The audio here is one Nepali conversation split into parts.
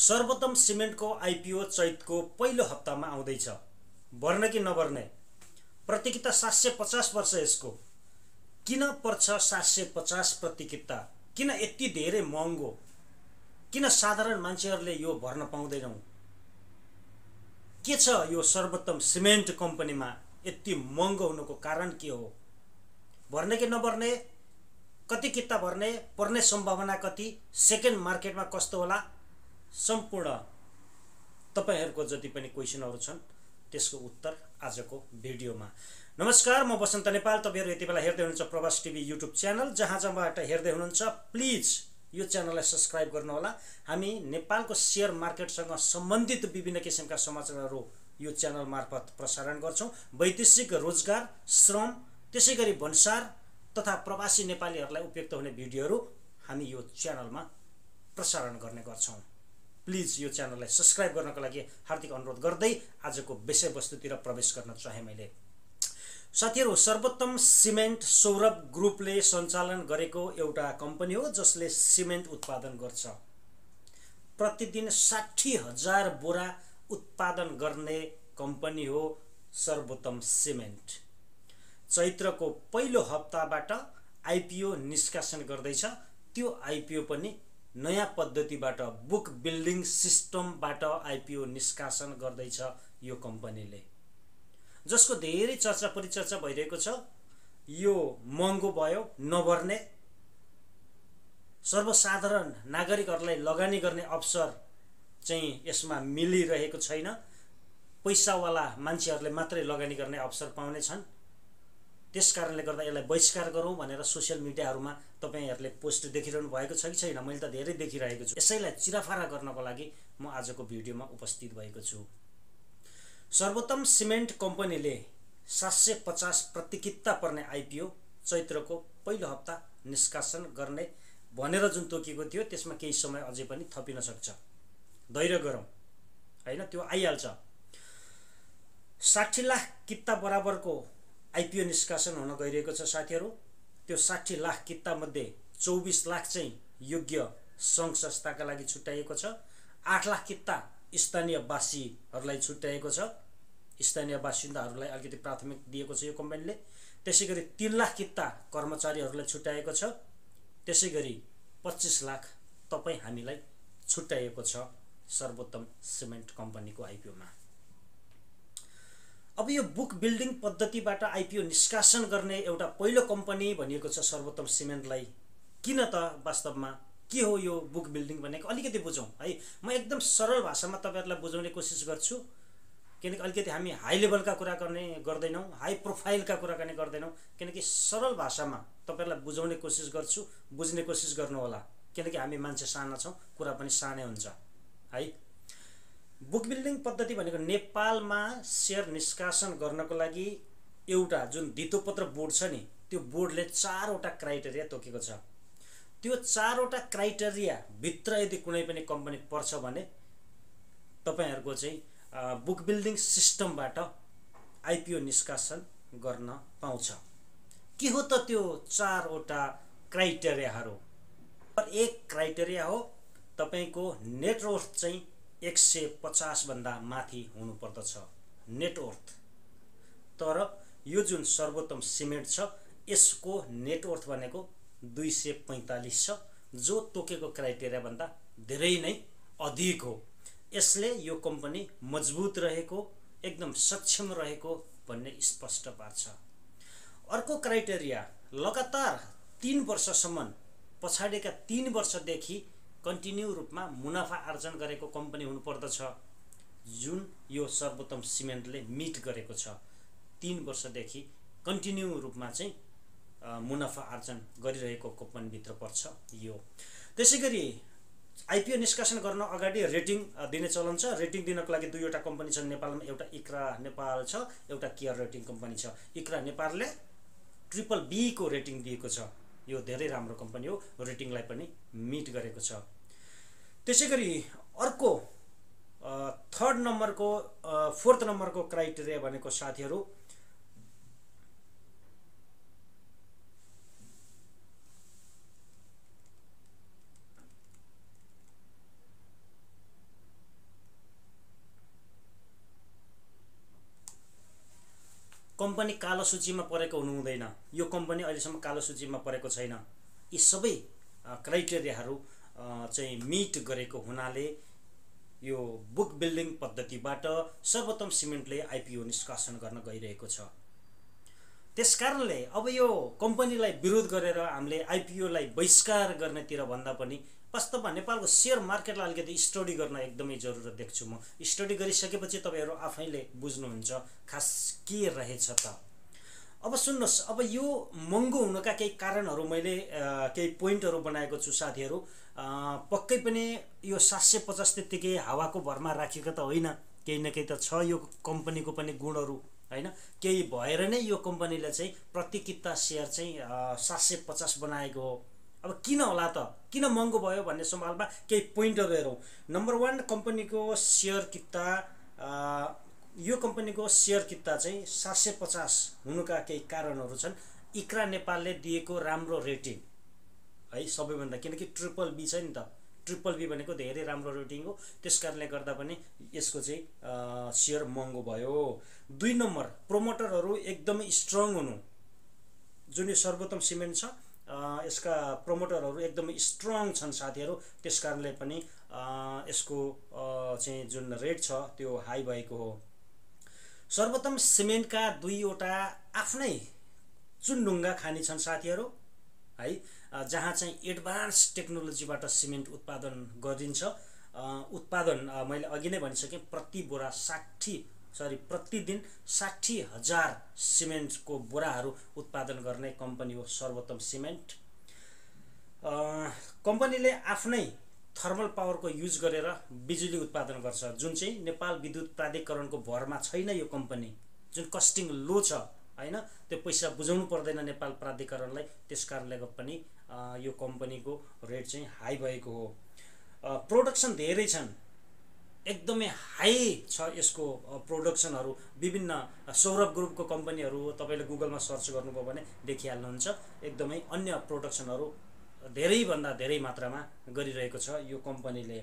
सर्वोत्तम सिमेन्टको आइपिओ चैतको पहिलो हप्तामा आउँदैछ। भर्ने कि नभर्ने? प्रतिकिता 750 वर्ष यसको। किन पर्छ 750 प्रतिकिता? किन यति धेरै महँगो? किन साधारण मान्छेहरूले यो भर्न पाउँदैनौँ? के छ यो सर्वोत्तम सिमेन्ट कम्पनीमा यति महँगो हुनुको कारण के हो? भर्ने कि नभर्ने? कति किता भर्ने? पर्ने सम्भावना कति? सेकेन्ड मार्केटमा कस्तो होला? सम्पूर्ण तपाईहरुको जति पनि क्वेशनहरु छन् त्यसको उत्तर आजको भिडियोमा। नमस्कार, म बसन्त नेपाल। तपाईहरु यति बेला हेर्दै हुनुहुन्छ प्रवास टिभी युट्युब च्यानल। जहाँबाट हेर्दै हुनुहुन्छ प्लिज यो च्यानललाई सब्स्क्राइब गर्नुहोला। हामी नेपालको शेयर मार्केटसँग सम्बन्धित विभिन्न किसिमका समाचारहरु यो च्यानल मार्फत प्रसारण गर्छौं। वैदेशिक रोजगार, श्रम, त्यसैगरी भन्सार तथा प्रवासी नेपालीहरुलाई उपयुक्त हुने भिडियोहरु हामी यो च्यानलमा प्रसारण गर्ने गर्छौं। प्लिज यो च्यानललाई सब्स्क्राइब गर्नको लागि हार्दिक अनुरोध गर्दै आजको विषयवस्तुतिर प्रवेश गर्न चाहे मैले। साथीहरु, सर्वोत्तम सिमेन्ट सौरभ ग्रुपले सञ्चालन गरेको एउटा कम्पनी हो जसले सिमेन्ट उत्पादन गर्छ। प्रतिदिन 60,000 बोरा उत्पादन गर्ने कम्पनी हो सर्वोत्तम सिमेन्ट। चैत्रको पहिलो हप्ताबाट आइपिओ निष्कासन गर्दैछ। त्यो आइपिओ पनि नयाँ पद्धतिबाट बुक बिल्डिङ सिस्टमबाट आइपिओ निष्कासन गर्दैछ यो कम्पनीले, जसको धेरै चर्चा परिचर्चा भइरहेको छ। यो महँगो भयो, नभर्ने, सर्वसाधारण नागरिकहरूलाई लगानी गर्ने अवसर चाहिँ यसमा मिलिरहेको छैन। पैसावाला मान्छेहरूले मात्रै लगानी गर्ने अवसर पाउने छन्। त्यसकारणले गर्दा यसलाई बहिष्कार गरौँ भनेर सोशल मिडियाहरुमा तपाईहरुले पोस्ट देखिरहनु भएको छ कि छैन? मैले त धेरै देखिरहेको छु। यसैलाई चिराफारा गर्नको लागि म आजको भिडियोमा उपस्थित भएको छु। सर्वोत्तम सिमेन्ट कम्पनीले 750 प्रतिकिता पर्ने आइपिओ चैत्रको पहिलो हप्ता निष्कासन गर्ने भनेर जुन तोकिएको थियो त्यसमा केही समय अझै पनि थपिन सक्छ। धैर्य गरौँ, हैन? त्यो आइहाल्छ। 60 लाख किता बराबरको आइपिओ निष्कासन हुन गइरहेको छ साथीहरु। त्यो 60 लाख किता मध्ये 24 लाख चाहिँ योग्य संघ संस्थाका लागि छुट्याइएको छ। 8 लाख किता स्थानीय वासीहरुलाई छुट्याइएको छ। स्थानीय बासिन्दाहरुलाई अलिकति प्राथमिकता दिएको छ यो कम्पनीले। त्यसैगरी 3 लाख किता कर्मचारीहरुलाई छुट्याइएको छ। त्यसैगरी 25 लाख तपाई हामीलाई छुट्याइएको छ सर्वोत्तम सिमेन्ट कम्पनीको आइपिओमा। अब यो बुक बिल्डिङ पद्धतिबाट आइपिओ निष्कासन गर्ने एउटा पहिलो कम्पनी भनिएको छ सर्वोत्तम सिमेन्टलाई। किन त वास्तवमा के हो यो बुक बिल्डिङ भनेको? अलिकति बुझौं है। म एकदम सरल भाषामा तपाईहरुलाई बुझाउने कोसिस गर्छु, किनकि अलिकति हामी हाई लेभलका कुरा गर्दैनौं, हाई प्रोफाइलका कुरा गर्दैनौं। किनकि सरल भाषामा तपाईहरुलाई बुझाउने कोसिस गर्छु, बुझ्ने कोसिस गर्नु होला। किनकि हामी मान्छे साना छौं, कुरा पनि सानै हुन्छ है। बुक बिल्डिङ पद्धति भनेको नेपालमा शेयर निष्कासन गर्नको लागि एउटा जुन धितोपत्र बोर्ड छ नि, त्यो बोर्डले 4 वटा क्राइटेरिया तोकेको छ। त्यो 4 वटा क्राइटेरिया भित्र यदि कुनै पनि कम्पनी पर्छ भने तपाईहरुको चाहिँ बुक बिल्डिङ सिस्टमबाट आइपिओ निष्कासन गर्न पाउँछ। के हो त त्यो 4 वटा क्राइटेरियाहरु? एक क्राइटेरिया हो तपाईको नेटवर्थ चाहिँ 150 भन्दा माथि हुनु पर्दछ, नेटवर्थ। तर यो जुन सर्वोत्तम सिमेन्ट छ यसको नेटवर्थ भनेको 245 छ, जो तोकेको क्राइटेरिया भन्दा धेरै नै अधिक हो। यसले यो कम्पनी मजबुत रहेको, एकदम सक्षम रहेको भन्ने स्पष्ट पार्छ। अर्को क्राइटेरिया लगातार 3 वर्षसम्म, पछाडिका 3 वर्षदेखि कन्टिन्यू रूपमा मुनाफा आर्जन गरेको कम्पनी हुनु पर्दछ, जुन यो सर्वोत्तम सिमेन्टले मिट गरेको छ। 3 वर्षदेखि कन्टिन्यू रूपमा चाहिँ मुनाफा आर्जन गरिरहेको कम्पनी भित्र पर्छ यो। त्यसैगरी आइपिओ निष्कासन गर्न अगाडि रेटिङ दिने चलन छ। रेटिङ दिनको लागि 2 वटा कम्पनी छन् नेपालमा। एउटा इक्रा नेपाल छ, एउटा केयर रेटिङ कम्पनी छ। इक्रा नेपालले BBB को रेटिङ दिएको छ। यो धेरै राम्रो कम्पनी हो, रेटिङलाई पनि मिट गरेको छ। त्यसैगरी अर्को 4th नम्बरको क्राइटेरिया भनेको साथीहरु कम्पनी कालो सूचीमा परेको हुनु हुँदैन, यो कम्पनी अहिलेसम्म कालो सूचीमा परेको छैन, यी सबै क्राइटेरियाहरू चाहिँ मिट गरेको हुनाले यो बुक बिल्डिङ पद्धतिबाट सर्वोत्तम सिमेन्टले आइपिओ निष्कासन गर्न गइरहेको छ। त्यसकारणले अब यो कम्पनीलाई विरोध गरेर हामीले आइपिओलाई बहिष्कार गर्नेतिर भन्दा पनि वास्तवमा नेपालको सेयर मार्केटलाई अलिकति स्टडी गर्न एकदमै जरुरत देख्छु म। स्टडी गरिसकेपछि तपाईहरु आफैले बुझ्नुहुन्छ खास के रहेछ त। अब सुन्नुहोस्, अब यो महँगो हुनका केही कारणहरू मैले केही पोइन्टहरू बनाएको छु साथीहरू। पक्कै पनि यो 750 त्यतिकै हावाको भरमा राखेको त होइन, केही न केही त छ यो कम्पनीको पनि गुणहरू हैन। केही भएर नै यो कम्पनीले चाहिँ प्रति किता शेयर चाहिँ 750 बनाएको हो। अब किन होला त, किन महँगो भयो भन्ने सवालमा केही पोइन्टहरू हेरौँ। नम्बर 1, कम्पनीको शेयर किता, यो कम्पनीको शेयर किता चाहिँ 750 हुनुका केही कारणहरू छन्। इक्रा नेपालले दिएको राम्रो रेटिङ है सबैभन्दा, किनकि ट्रिपल बी छ नि त, ट्रिपल बी भनेको धेरै राम्रो रेटिङ हो, त्यसकारणले गर्दा पनि यसको चाहिँ शेयर महँगो भयो। 2 नम्बर, प्रोमोटरहरू एकदमै स्ट्रङ हुनु। जुन यो सर्वोत्तम सिमेन्ट छ यसका प्रोमोटरहरू एकदमै स्ट्रङ छन् साथीहरू, त्यसकारणले पनि यसको चाहिँ जुन रेट छ त्यो हाई भएको हो। सर्वोत्तम सिमेन्टका 2वटा आफ्नै चुनढुङ्गा खानी छन् साथीहरू है, जहाँ चाहिँ एडभान्स टेक्नोलोजीबाट सिमेन्ट उत्पादन गरिन्छ। उत्पादन मैले अघि नै भनिसकेँ, प्रतिदिन 60,000 सिमेन्टको बोराहरू उत्पादन गर्ने कम्पनी हो सर्वोत्तम सिमेन्ट। कम्पनीले आफ्नै थर्मल पावरको युज गरेर बिजुली उत्पादन गर्छ, जुन चाहिँ नेपाल विद्युत प्राधिकरणको भरमा छैन। यो कम्पनी जुन कस्टिङ लो छ हैन, त्यो पैसा बुझाउनु पर्दैन नेपाल प्राधिकरणलाई, त्यसकारणले पनि यो कम्पनीको रेट चाहिँ हाई भएको हो। प्रोडक्सन धेरै छन्, एकदमै हाई छ यसको प्रोडक्सनहरू। विभिन्न सौरभ ग्रुपको कम्पनीहरू तपाईले गुगलमा सर्च गर्नुभयो भने देखिहाल्नुहुन्छ, एकदमै अन्य प्रोडक्सनहरू धेरैभन्दा धेरै मात्रामा गरिरहेको छ यो कम्पनीले।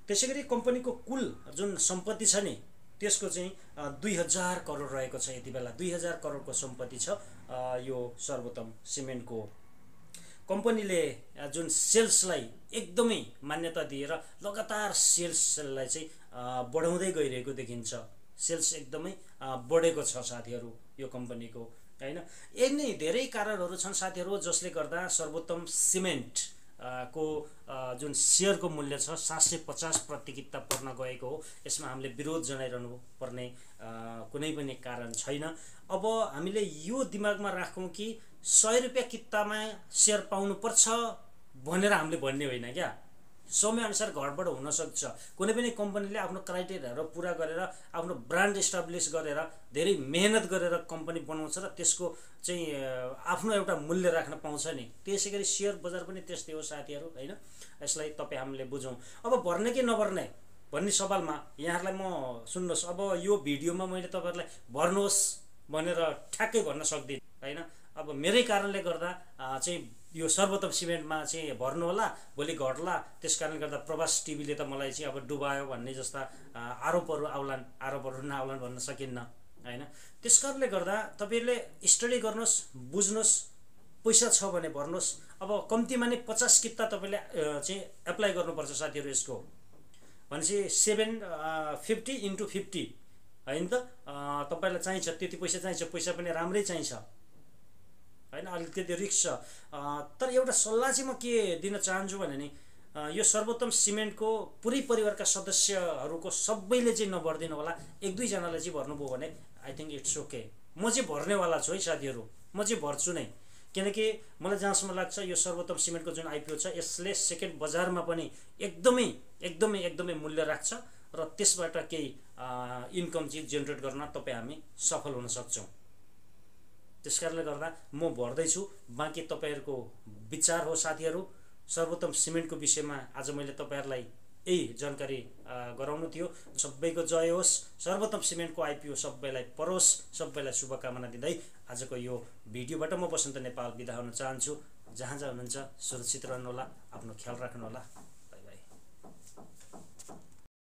त्यसैगरी कम्पनीको कुल जुन सम्पत्ति छ नि त्यसको चाहिँ 2000 करोड रहेको छ यति बेला। 2000 करोडको सम्पत्ति छ यो सर्वोत्तम सिमेन्टको। कम्पनीले जुन सेल्सलाई एकदमै मान्यता दिएर लगातार सेल्सलाई चाहिँ बढाउँदै गइरहेको देखिन्छ। सेल्स एकदमै बढेको छ साथीहरू यो कम्पनीको हैन। यिनै धेरै कारणहरू छन् साथीहरू जसले गर्दा सर्वोत्तम सिमेन्ट को जुन शेयरको मूल्य छ 750 प्रति किता पर्न गएको हो। यसमा हामीले विरोध जनाइरहनु पर्ने कुनै पनि कारण छैन। अब हामीले यो दिमागमा राखौं कि 100 रुपैयाँ कितामा शेयर पाउनु पर्छ भनेर हामीले भन्ने होइन क्या। समय अनुसार घटबड हुन सक्छ। कुनै पनि कम्पनीले आफ्नो क्राइटेरियाहरू पूरा गरेर आफ्नो ब्रान्ड एस्टाब्लिश गरेर धेरै मेहनत गरेर कम्पनी बनाउँछ र त्यसको चाहिँ आफ्नो एउटा मूल्य राख्न पाउँछ नि। त्यसैगरी शेयर बजार पनि त्यस्तै हो साथीहरू हैन। यसलाई तपाई हामीले बुझौं। अब भर्ने कि नभर्ने भन्ने सवालमा यहाँहरुलाई म सुन्नुहोस्, अब यो भिडियोमा मैले तपाईहरुलाई भर्नुहोस् भनेर ठ्याक्कै भन्न सक्दिन हैन। अब मेरै कारणले गर्दा चाहिँ यो सर्वोत्तम सिमेन्टमा चाहिँ भर्नु होला, भोलि घट्ला, त्यसकारणले गर्दा प्रवास टिभीले त मलाई चाहिँ अब डुबायो भन्ने जस्ता आरोपहरू आउलान्, आरोपहरू नआउलान् भन्न सकिन्न हैन। त्यसकारणले गर्दा तपाईहरुले स्टडी गर्नुस्, बुझ्नुस्, पैसा छ भने भर्नुस्। अब कम्तीमा नै 50 किता तपाईले चाहिँ एप्लाई गर्नुपर्छ साथीहरु यसको। भनेपछि 750 × 50 हैन त, तपाईलाई चाहिन्छ त्यति पैसा चाहिन्छ, पैसा पनि राम्रै चाहिन्छ हैन। अलिकति रिस्क छ, तर एउटा सल्लाह चाहिँ म के दिन चाहन्छु भने नि यो सर्वोत्तम सिमेन्टको पुरै परिवारका सदस्यहरूको सबैले चाहिँ नभर्दिनु होला, 1-2 जनाले चाहिँ भर्नुभयो भने आई थिंक इट्स ओके। म चाहिँ भर्नेवाला छु है साथीहरु, म चाहिँ भर्छु नै। किनकि मलाई जहाँसम्म लाग्छ यो सर्वोत्तम सिमेन्टको जुन आइपिओ छ यसले सेकेन्ड बजारमा पनि एकदमै मूल्य राख्छ र त्यसबाट केही इन्कम चाहिँ जेनेरेट गर्न तपाई हामी सफल हुन सक्छौं। त्यसकारणले गर्दा म भर्दैछु। बाँकी तपाईहरुको विचार हो साथीहरु। सर्वोत्तम सिमेन्टको विषयमा आज मैले तपाईहरुलाई यही जानकारी गराउनु थियो। सबैको जय होस्। सर्वोत्तम सिमेन्टको आइपिओ सबैलाई परोस्। सबैलाई शुभकामना दिँदै आजको यो भिडियोबाट म बसन्त नेपाल बिदा हुन चाहन्छु। जहाँ हुनुहुन्छ सुरक्षित रहनु होला, आफ्नो ख्याल राख्नु होला।